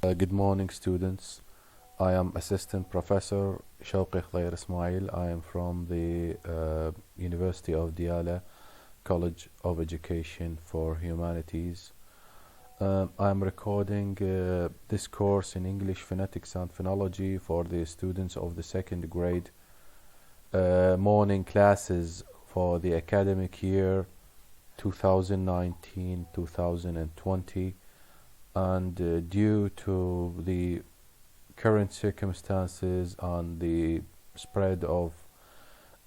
Good morning, students. I am Assistant Professor Ch4. I am from the University of Diyala College of Education for Humanities. I am recording this course in English Phonetics and Phonology for the students of the second grade morning classes for the academic year 2019-2020. And due to the current circumstances and the spread of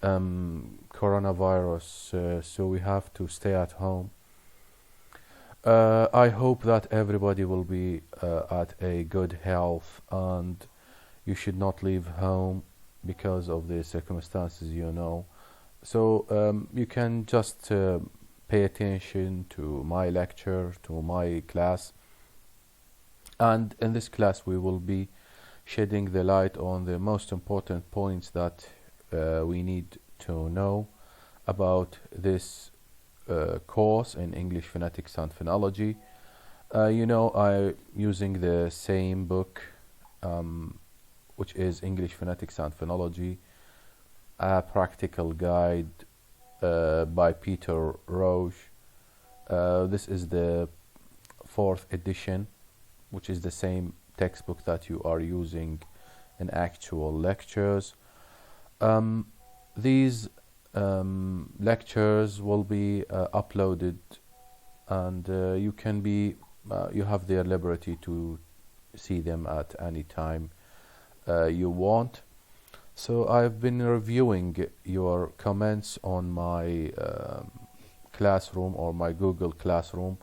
coronavirus, so we have to stay at home. I hope that everybody will be at a good health, and you should not leave home because of the circumstances, So you can just pay attention to my lecture, to my class. And in this class, we will be shedding the light on the most important points that we need to know about this course in English Phonetics and Phonology. I'm using the same book, which is English Phonetics and Phonology, a practical guide by Peter Roche. This is the 4th edition, which is the same textbook that you are using in actual lectures. These lectures will be uploaded, and you have the liberty to see them at any time you want. So I've been reviewing your comments on my classroom or my Google Classroom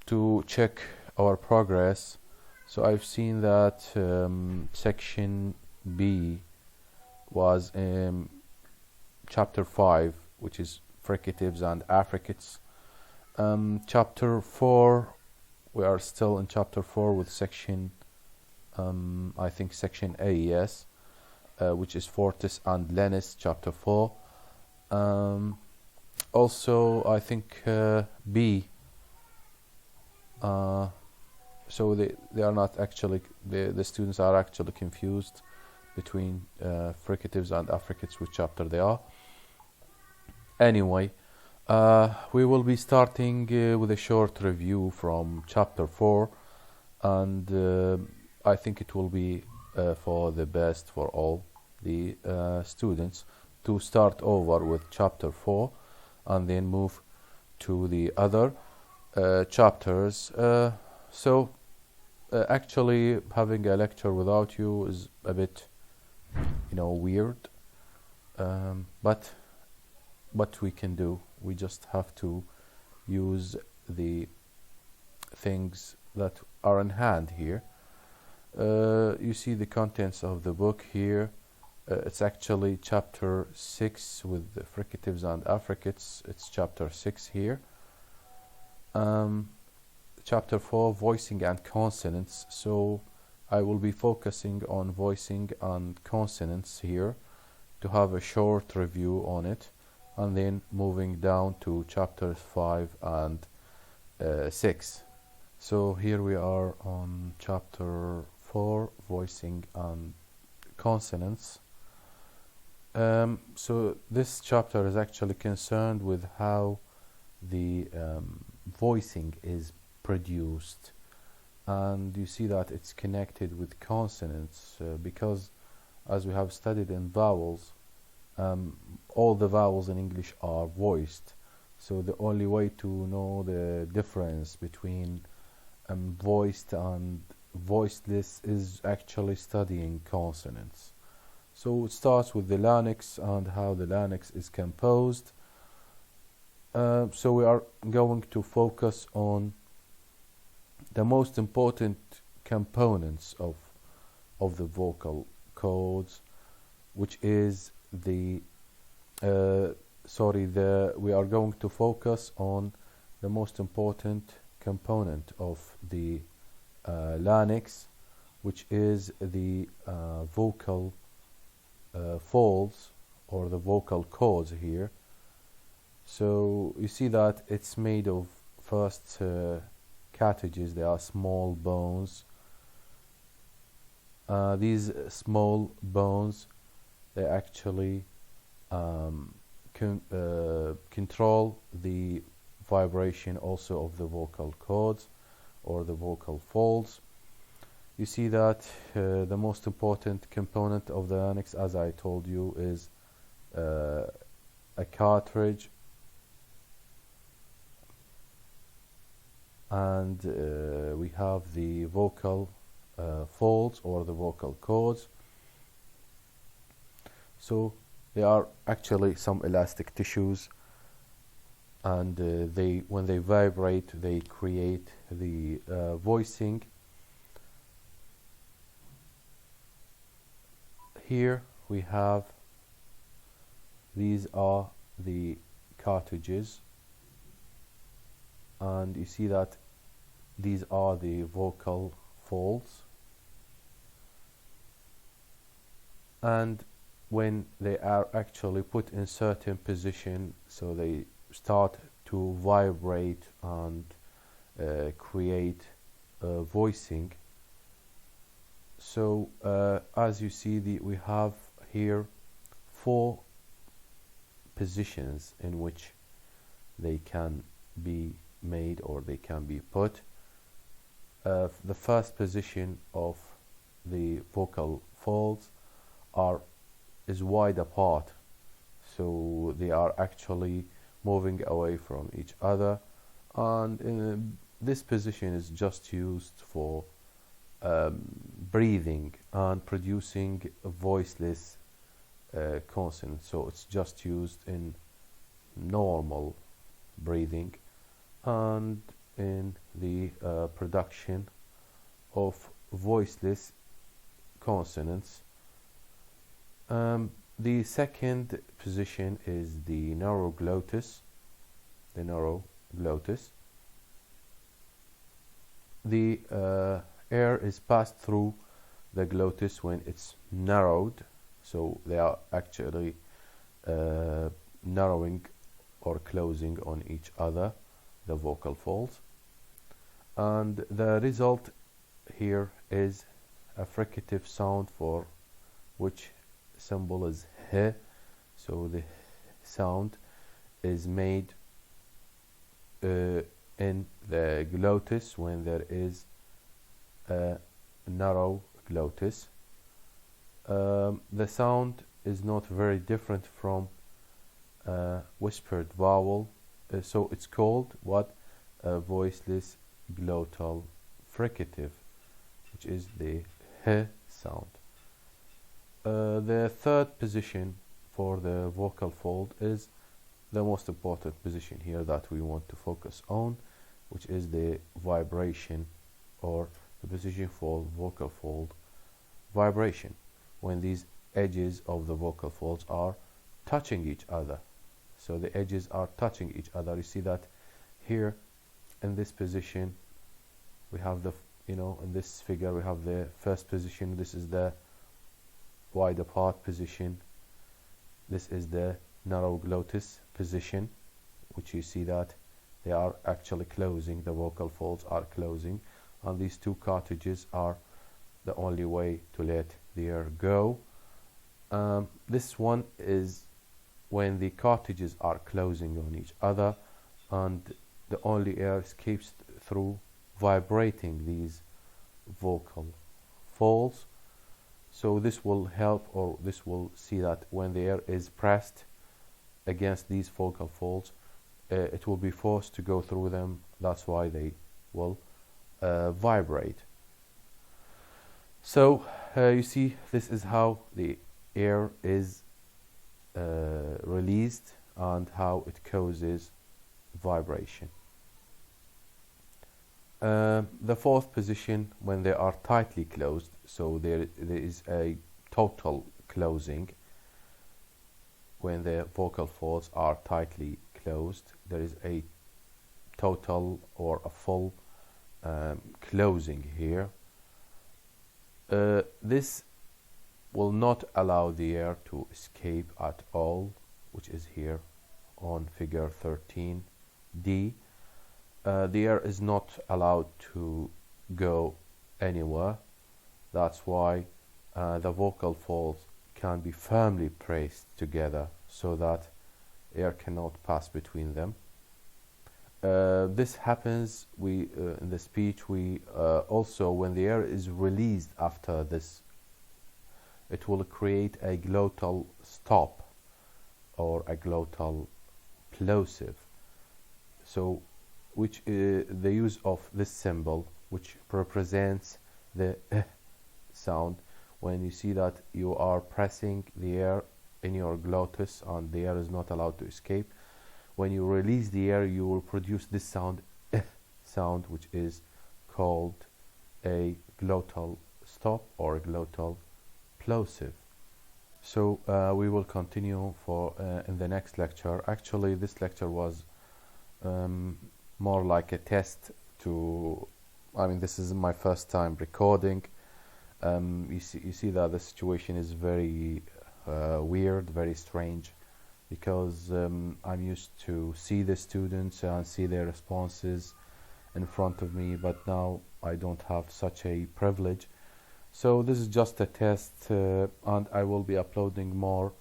to check our progress. So I've seen that section B was in chapter 5, which is fricatives and affricates. Chapter 4, we are still in chapter 4 with section I think section A, yes, which is fortis and lenis, chapter 4. Also I think B, so they are not actually, the students are actually confused between fricatives and affricates, which chapter they are. Anyway, we will be starting with a short review from chapter 4, and I think it will be for the best for all the students to start over with chapter 4 and then move to the other chapters. Actually having a lecture without you is a bit weird, but what we can do, we just have to use the things that are in hand here. You see the contents of the book here. It's actually chapter 6 with the fricatives and affricates. It's chapter 6 here. Chapter 4, voicing and consonants. So I will be focusing on voicing and consonants here to have a short review on it, and then moving down to chapters 5 and 6. So here we are on chapter 4, voicing and consonants. So this chapter is actually concerned with how the voicing is produced, and you see that it's connected with consonants because, as we have studied in vowels, all the vowels in English are voiced. So the only way to know the difference between voiced and voiceless is actually studying consonants. So it starts with the larynx and how the larynx is composed. So we are going to focus on the most important components of the vocal cords, which is we are going to focus on the most important component of the larynx, which is the vocal folds or the vocal cords here. So you see that it's made of first cartilages, they are small bones. These small bones, they actually control the vibration also of the vocal cords or the vocal folds. You see that the most important component of the larynx, as I told you, is a cartridge, and we have the vocal folds or the vocal cords. So they are actually some elastic tissues, and when they vibrate, they create the voicing. Here we have, these are the cartilages, and you see that these are the vocal folds, and when they are actually put in certain position, so they start to vibrate and create voicing. So as you see, we have here 4 positions in which they can be made or they can be put. The first position of the vocal folds is wide apart, so they are actually moving away from each other, and this position is just used for breathing and producing a voiceless consonant. So it's just used in normal breathing and in the production of voiceless consonants. The second position is the narrow glottis. The narrow glottis. The air is passed through the glottis when it's narrowed, so they are actually narrowing or closing on each other, the vocal folds, and the result here is a fricative sound, for which symbol is h. So the sound is made in the glottis when there is a narrow glottis. The sound is not very different from a whispered vowel, so it's called what? A voiceless glottal fricative, which is the h sound. The third position for the vocal fold is the most important position here that we want to focus on, which is the vibration, or the position for vocal fold vibration, when these edges of the vocal folds are touching each other. So the edges are touching each other. You see that here in this position we have the, in this figure we have the first position. This is the wide apart position. This is the narrow glottis position, which you see that they are actually closing, the vocal folds are closing, and these 2 cartilages are the only way to let the air go. This one is when the cartilages are closing on each other, and the only air escapes through vibrating these vocal folds. So this will help, or this will see that when the air is pressed against these vocal folds, it will be forced to go through them. That's why they will vibrate. So you see, this is how the air is released and how it causes vibration. The fourth position, when they are tightly closed, so there is a total closing. When the vocal folds are tightly closed, there is a total or a full closing here. This will not allow the air to escape at all, which is here on figure 13D. the air is not allowed to go anywhere. That's why the vocal folds can be firmly pressed together so that air cannot pass between them. This happens in the speech. Also, when the air is released after this, it will create a glottal stop or a glottal plosive. So, which the use of this symbol, which represents the sound, when you see that you are pressing the air in your glottis and the air is not allowed to escape. When you release the air, you will produce this sound, which is called a glottal stop or a glottal plosive. So we will continue for in the next lecture. Actually, this lecture was more like a test to. I mean, this is my first time recording. You see that the situation is very weird, very strange, because I'm used to see the students and see their responses in front of me, but now I don't have such a privilege. So this is just a test, and I will be uploading more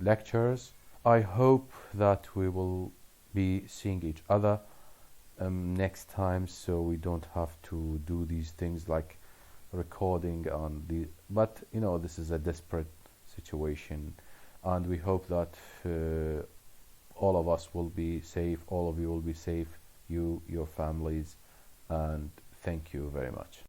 lectures. I hope that we will be seeing each other next time, so we don't have to do these things like recording on the. But you know, this is a desperate situation, and we hope that all of us will be safe, all of you will be safe, you, your families, and thank you very much.